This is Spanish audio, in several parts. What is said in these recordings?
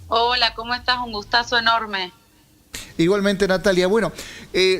Hola, ¿cómo estás? Un gustazo enorme. Igualmente, Natalia. Bueno,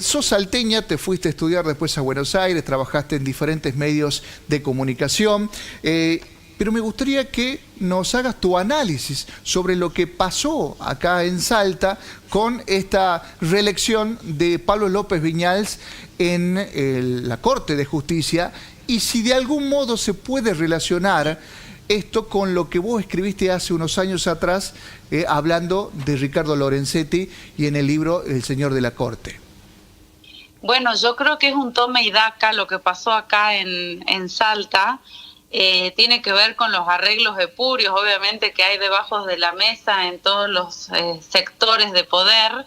sos salteña, te fuiste a estudiar después a Buenos Aires, trabajaste en diferentes medios de comunicación, pero me gustaría que nos hagas tu análisis sobre lo que pasó acá en Salta con esta reelección de Pablo López Viñals en la Corte de Justicia y si de algún modo se puede relacionar esto con lo que vos escribiste hace unos años atrás, hablando de Ricardo Lorenzetti y en el libro El Señor de la Corte. Bueno, yo creo que es un toma y daca lo que pasó acá en Salta. Tiene que ver con los arreglos espurios, obviamente, que hay debajo de la mesa en todos los sectores de poder.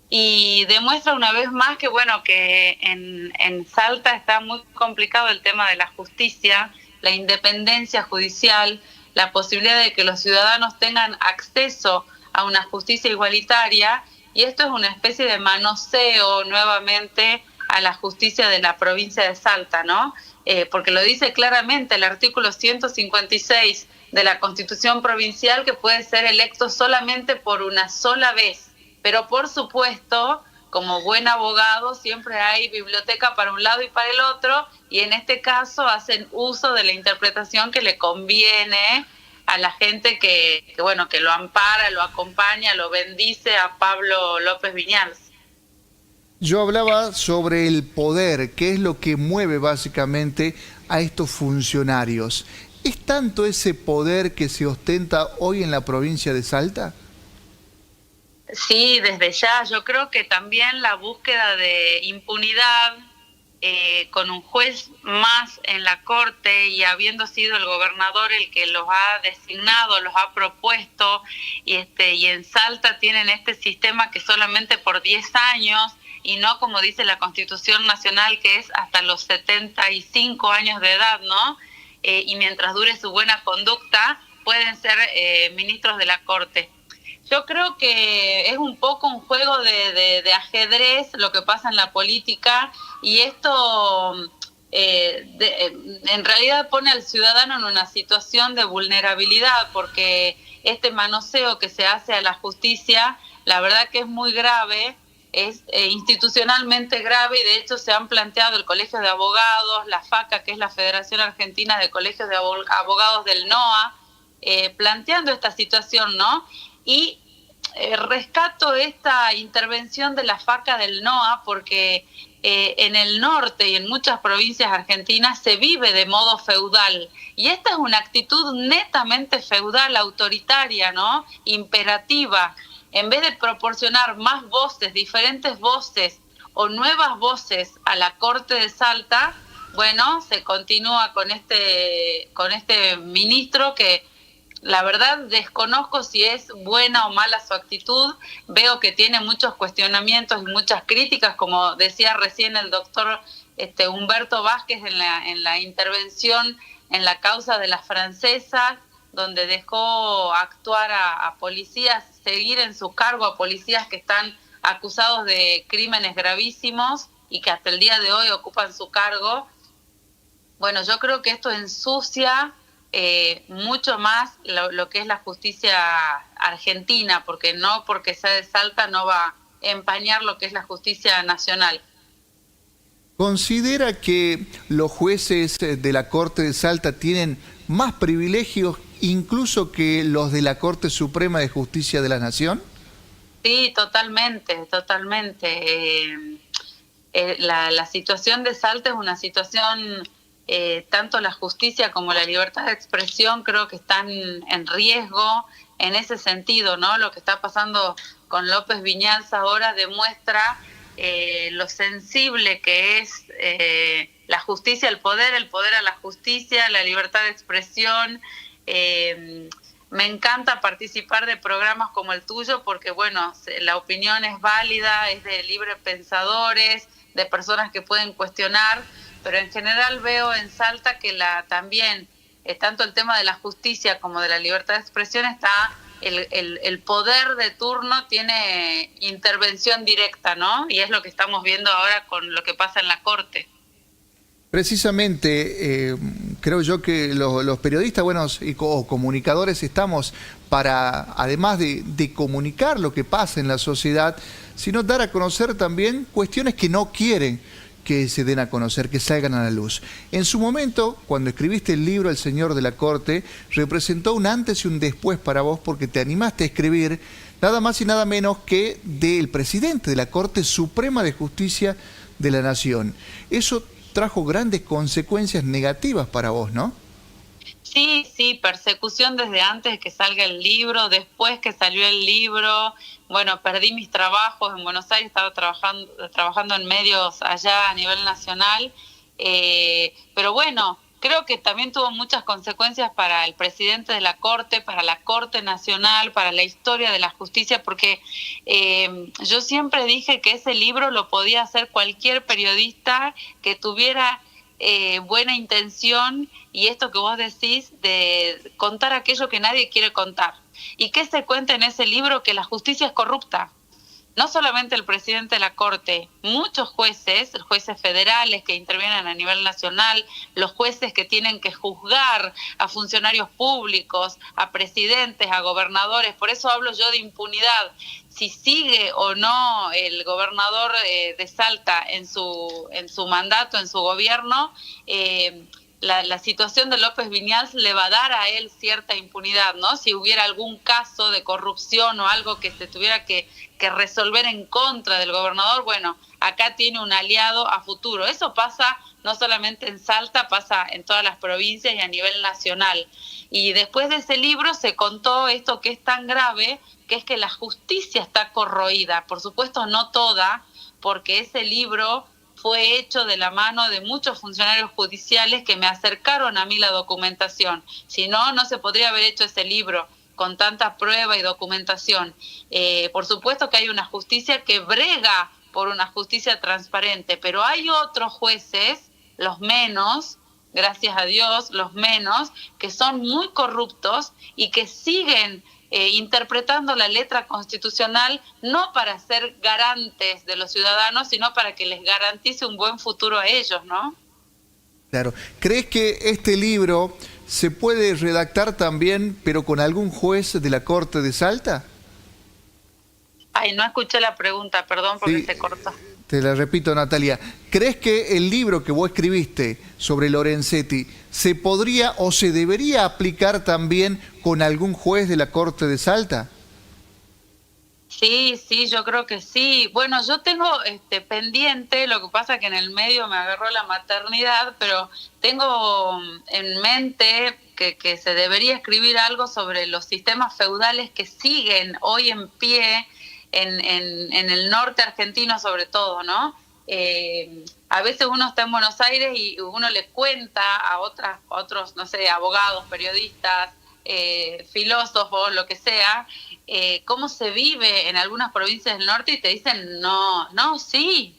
Y demuestra una vez más que, bueno, que en Salta está muy complicado el tema de la justicia, la independencia judicial, la posibilidad de que los ciudadanos tengan acceso a una justicia igualitaria, y esto es una especie de manoseo nuevamente a la justicia de la provincia de Salta, ¿no? Porque lo dice claramente el artículo 156 de la Constitución Provincial, que puede ser electo solamente por una sola vez. Pero por supuesto, como buen abogado, siempre hay biblioteca para un lado y para el otro, y en este caso hacen uso de la interpretación que le conviene a la gente bueno, que lo ampara, lo acompaña, lo bendice a Pablo López Viñals. Yo hablaba sobre el poder, qué es lo que mueve básicamente a estos funcionarios. ¿Es tanto ese poder que se ostenta hoy en la provincia de Salta? Sí, desde ya. Yo creo que también la búsqueda de impunidad, con un juez más en la corte y habiendo sido el gobernador el que los ha designado, los ha propuesto, y en Salta tienen este sistema que solamente por 10 años, y no como dice la Constitución Nacional, que es hasta los 75 años de edad, ¿no? Y mientras dure su buena conducta, pueden ser ministros de la corte. Yo creo que es un poco un juego de ajedrez lo que pasa en la política, y esto en realidad pone al ciudadano en una situación de vulnerabilidad, porque este manoseo que se hace a la justicia, la verdad que es muy grave, es institucionalmente grave, y de hecho se han planteado el Colegio de Abogados, la FACA, que es la Federación Argentina de Colegios de Abogados del NOA, planteando esta situación, ¿no? Y rescato esta intervención de la FACA del NOA porque en el norte y en muchas provincias argentinas se vive de modo feudal, y esta es una actitud netamente feudal, autoritaria, ¿no? Imperativa. En vez de proporcionar más voces, diferentes voces o nuevas voces a la Corte de Salta, bueno, se continúa con este ministro que la verdad desconozco si es buena o mala su actitud. Veo que tiene muchos cuestionamientos y muchas críticas, como decía recién el doctor Humberto Vázquez en la intervención en la causa de las francesas, donde dejó actuar a policías, seguir en su cargo a policías que están acusados de crímenes gravísimos y que hasta el día de hoy ocupan su cargo. Bueno, yo creo que esto ensucia mucho más lo que es la justicia argentina, porque no porque sea de Salta no va a empañar lo que es la justicia nacional. ¿Considera que los jueces de la Corte de Salta tienen más privilegios incluso que los de la Corte Suprema de Justicia de la Nación? Sí, totalmente, totalmente. La situación de Salta es una situación, tanto la justicia como la libertad de expresión creo que están en riesgo en ese sentido, ¿no? Lo que está pasando con López Viñals ahora demuestra lo sensible que es la justicia, el poder a la justicia, la libertad de expresión. Me encanta participar de programas como el tuyo porque, bueno, la opinión es válida, es de libres pensadores, de personas que pueden cuestionar, pero en general veo en Salta que también, tanto el tema de la justicia como de la libertad de expresión, el poder de turno tiene intervención directa, ¿no? Y es lo que estamos viendo ahora con lo que pasa en la Corte. Precisamente, creo yo que los periodistas, bueno, o comunicadores estamos para, además de comunicar lo que pasa en la sociedad, sino dar a conocer también cuestiones que no quieren que se den a conocer, que salgan a la luz. En su momento, cuando escribiste el libro El Señor de la Corte, representó un antes y un después para vos porque te animaste a escribir nada más y nada menos que del presidente de la Corte Suprema de Justicia de la Nación. Eso trajo grandes consecuencias negativas para vos, ¿no? Sí, sí, persecución desde antes de que salga el libro, después que salió el libro, bueno, perdí mis trabajos en Buenos Aires, estaba trabajando en medios allá a nivel nacional, pero bueno, creo que también tuvo muchas consecuencias para el presidente de la Corte, para la Corte Nacional, para la historia de la justicia, porque yo siempre dije que ese libro lo podía hacer cualquier periodista que tuviera buena intención y esto que vos decís de contar aquello que nadie quiere contar. ¿Y qué se cuenta en ese libro? Que la justicia es corrupta. No solamente el presidente de la Corte, muchos jueces, los jueces federales que intervienen a nivel nacional, los jueces que tienen que juzgar a funcionarios públicos, a presidentes, a gobernadores, por eso hablo yo de impunidad. Si sigue o no el gobernador de Salta en su mandato, en su gobierno, la situación de López Viñals le va a dar a él cierta impunidad, ¿no? Si hubiera algún caso de corrupción o algo que se tuviera que resolver en contra del gobernador, bueno, acá tiene un aliado a futuro. Eso pasa no solamente en Salta, pasa en todas las provincias y a nivel nacional. Y después de ese libro se contó esto que es tan grave, que es que la justicia está corroída. Por supuesto, no toda, porque ese libro fue hecho de la mano de muchos funcionarios judiciales que me acercaron a mí la documentación. Si no, no se podría haber hecho ese libro con tanta prueba y documentación. Por supuesto que hay una justicia que brega por una justicia transparente, pero hay otros jueces, los menos, gracias a Dios, los menos, que son muy corruptos y que siguen interpretando la letra constitucional no para ser garantes de los ciudadanos, sino para que les garantice un buen futuro a ellos, ¿no? Claro. ¿Crees que este libro se puede redactar también, pero con algún juez de la Corte de Salta? Ay, no escuché la pregunta, perdón porque Sí, se cortó. te la repito, Natalia. ¿Crees que el libro que vos escribiste sobre Lorenzetti se podría o se debería aplicar también con algún juez de la Corte de Salta? Sí, sí, yo creo que sí. Bueno, yo tengo pendiente, lo que pasa que en el medio me agarró la maternidad, pero tengo en mente que se debería escribir algo sobre los sistemas feudales que siguen hoy en pie en el norte argentino sobre todo, ¿no? A veces uno está en Buenos Aires y uno le cuenta a otros, no sé, abogados, periodistas, filósofos, lo que sea, cómo se vive en algunas provincias del norte y te dicen, no, sí,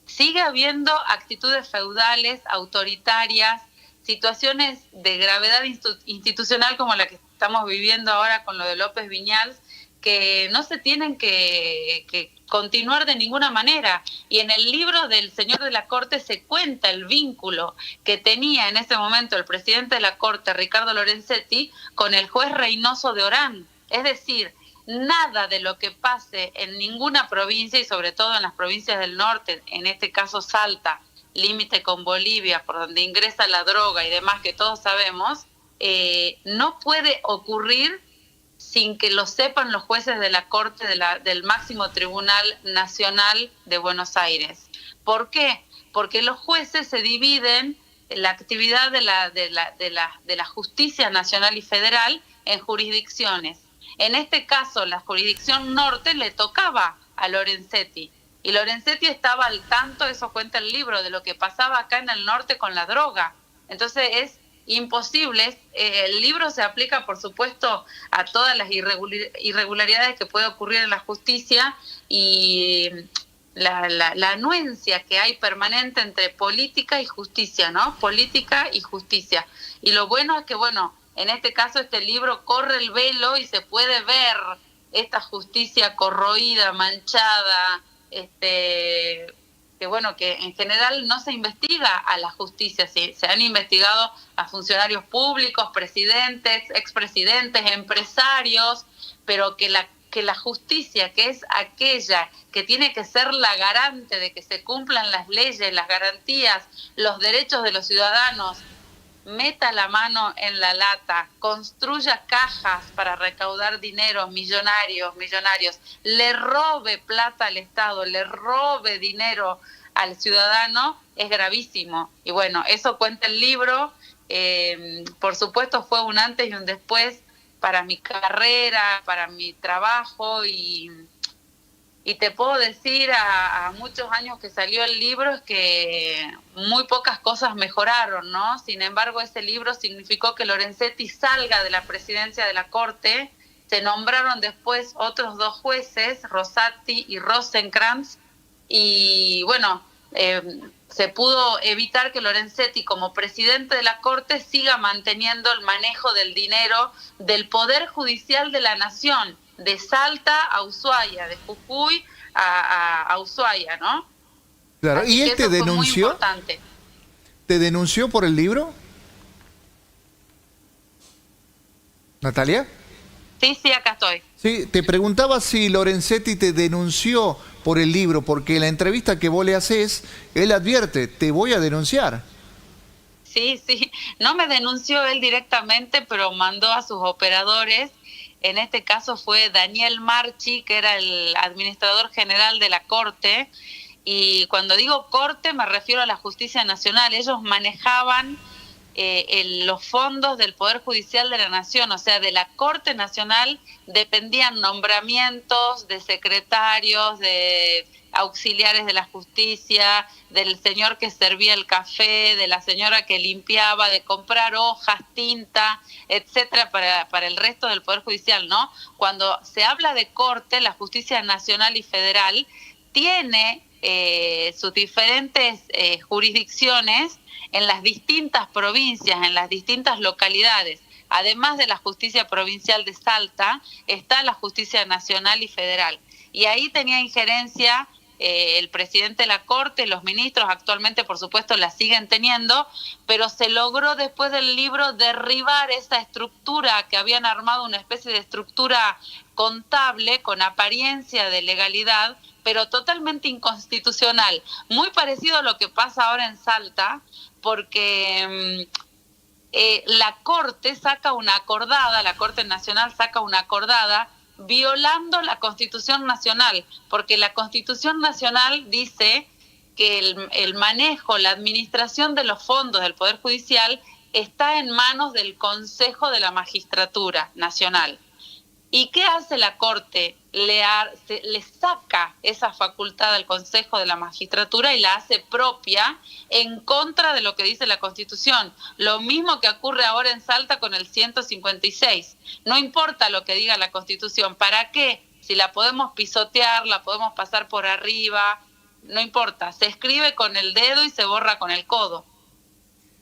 sigue habiendo actitudes feudales, autoritarias, situaciones de gravedad institucional como la que estamos viviendo ahora con lo de López Viñals, que no se tienen que continuar de ninguna manera. Y en el libro del Señor de la Corte se cuenta el vínculo que tenía en ese momento el presidente de la Corte, Ricardo Lorenzetti, con el juez Reynoso de Orán. Es decir, nada de lo que pase en ninguna provincia, y sobre todo en las provincias del norte, en este caso Salta, límite con Bolivia, por donde ingresa la droga y demás que todos sabemos, no puede ocurrir sin que lo sepan los jueces de la Corte del máximo Tribunal Nacional de Buenos Aires. ¿Por qué? Porque los jueces se dividen la actividad de la justicia nacional y federal en jurisdicciones. En este caso, la jurisdicción norte le tocaba a Lorenzetti. Y Lorenzetti estaba al tanto, eso cuenta el libro, de lo que pasaba acá en el norte con la droga. Entonces es imposible. El libro se aplica, por supuesto, a todas las irregularidades que puede ocurrir en la justicia y la anuencia que hay permanente entre política y justicia, ¿no? Política y justicia. Y lo bueno es que, bueno, en este caso este libro corre el velo y se puede ver esta justicia corroída, manchada, que bueno, que en general no se investiga a la justicia, se han investigado a funcionarios públicos, presidentes, expresidentes, empresarios, pero que la justicia, que es aquella que tiene que ser la garante de que se cumplan las leyes, las garantías, los derechos de los ciudadanos, meta la mano en la lata, construya cajas para recaudar dinero, millonarios, le robe plata al Estado, le robe dinero al ciudadano, es gravísimo. Y bueno, eso cuenta el libro. Por supuesto fue un antes y un después para mi carrera, para mi trabajo, y te puedo decir, a muchos años que salió el libro, es que muy pocas cosas mejoraron, ¿no? Sin embargo, ese libro significó que Lorenzetti salga de la presidencia de la Corte. Se nombraron después otros 2 jueces, Rosati y Rosenkrantz, y bueno, se pudo evitar que Lorenzetti, como presidente de la Corte, siga manteniendo el manejo del dinero del Poder Judicial de la Nación, de Salta a Ushuaia, de Jujuy a Ushuaia, ¿no? Claro, así ¿y él te denunció? ¿Te denunció por el libro? ¿Natalia? Sí, acá estoy. Sí, te preguntaba si Lorenzetti te denunció por el libro, porque en la entrevista que vos le haces, él advierte, te voy a denunciar. Sí, no me denunció él directamente, pero mandó a sus operadores. En este caso fue Daniel Marchi, que era el administrador general de la Corte, y cuando digo Corte me refiero a la Justicia Nacional. Ellos manejaban los fondos del Poder Judicial de la Nación, o sea, de la Corte Nacional dependían nombramientos de secretarios, de auxiliares de la justicia, del señor que servía el café, de la señora que limpiaba, de comprar hojas, tinta, etcétera, para el resto del Poder Judicial, ¿no? Cuando se habla de Corte, la Justicia Nacional y Federal tiene sus diferentes jurisdicciones en las distintas provincias, en las distintas localidades. Además de la Justicia Provincial de Salta, está la Justicia Nacional y Federal. Y ahí tenía injerencia el presidente de la Corte, los ministros, actualmente por supuesto la siguen teniendo, pero se logró después del libro derribar esa estructura que habían armado, una especie de estructura contable con apariencia de legalidad, pero totalmente inconstitucional. Muy parecido a lo que pasa ahora en Salta, porque la Corte saca una acordada, la Corte Nacional saca una acordada violando la Constitución Nacional, porque la Constitución Nacional dice que el manejo, la administración de los fondos del Poder Judicial está en manos del Consejo de la Magistratura Nacional. ¿Y qué hace la Corte? Le saca esa facultad al Consejo de la Magistratura y la hace propia en contra de lo que dice la Constitución. Lo mismo que ocurre ahora en Salta con el 156. No importa lo que diga la Constitución. ¿Para qué? Si la podemos pisotear, la podemos pasar por arriba, no importa. Se escribe con el dedo y se borra con el codo.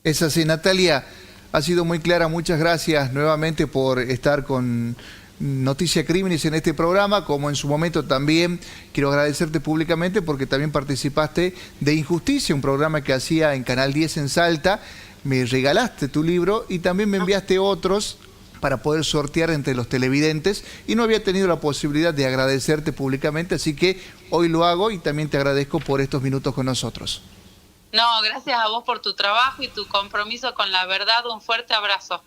Es así, Natalia. Ha sido muy clara. Muchas gracias nuevamente por estar con Noticia Crímenes en este programa, como en su momento también quiero agradecerte públicamente porque también participaste de Injusticia, un programa que hacía en Canal 10 en Salta. Me regalaste tu libro y también me enviaste otros para poder sortear entre los televidentes y no había tenido la posibilidad de agradecerte públicamente, así que hoy lo hago y también te agradezco por estos minutos con nosotros. No, gracias a vos por tu trabajo y tu compromiso con la verdad. Un fuerte abrazo.